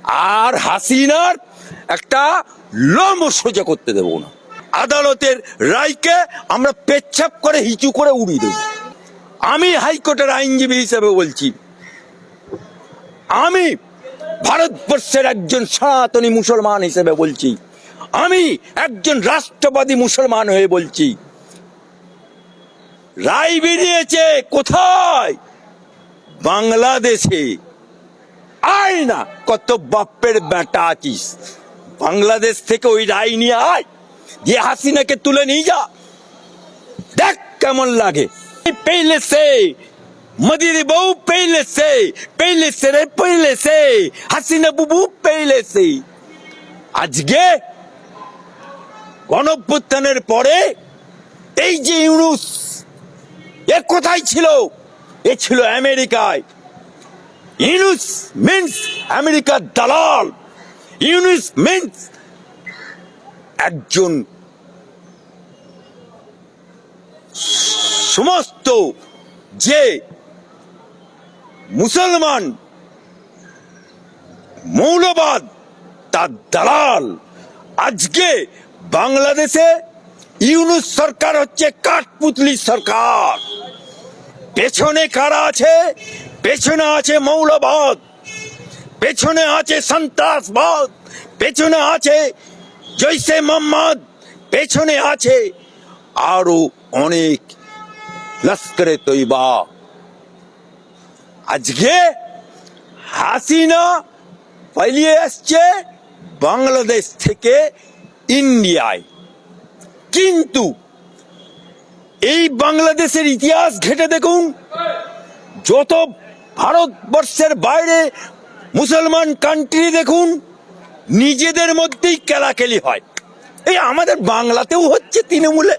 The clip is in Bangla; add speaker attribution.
Speaker 1: আর হাসিনার একটা লোম সোজা করতে দেব না। আদালতের রায়কে আমরা পেচ্ছাপ করে হিচু করে উড়িয়ে দেব। আমি হাইকোর্টের আইনজীবী হিসেবে বলছি, আমি ভারতবর্ষের একজন সনাতনী মুসলমান হিসেবে বলছি, আমি একজন রাষ্ট্রবাদী মুসলমান হয়ে বলছি, রায় বেরিয়েছে কোথায়? বাংলাদেশে। আয় না, কত বাপের বেটা আছিস, বাংলাদেশ থেকে ওই রায় নিয়ে আয়, যে হাসিনাকে তুলে নিয়ে যা, দেখ কেমন লাগে। पहले से मदीरी बहू, पहले से रे पहले से হাসিনা বুবু पहले से। আজকে গণঅভ্যুত্থানের পরে এই যে ইউনূস, এ কোথায় ছিল? এ ছিল আমেরিকায়। ইউনূস মিন্স আমেরিকার দালাল। ইউনূস মিন্স একজন সমস্ত যে মুসলমান মৌলবাদ তার দালাল। আজকে বাংলাদেশে ইউনূস সরকার হচ্ছে কাঠপুতলি সরকার। পেছনে কারা আছে? পেছনে আছে মৌলবাদ, পেছনে আছে সন্ত্রাসবাদ, পেছনে আছে জৈশে মোহাম্মদ, পেছনে আছে আরো অনেক লস্করে তৈবা। আজকে হাসিনা পালিয়ে আসছে বাংলাদেশ থেকে ইন্ডিয়ায়, কিন্তু এই বাংলাদেশের ইতিহাস ঘেটে দেখুন, যত ভারতবর্ষের বাইরে মুসলমান কান্ট্রি দেখুন, নিজেদের মধ্যেই কেলাকেলি হয়। এই আমাদের বাংলাতেও হচ্ছে তৃণমূলে।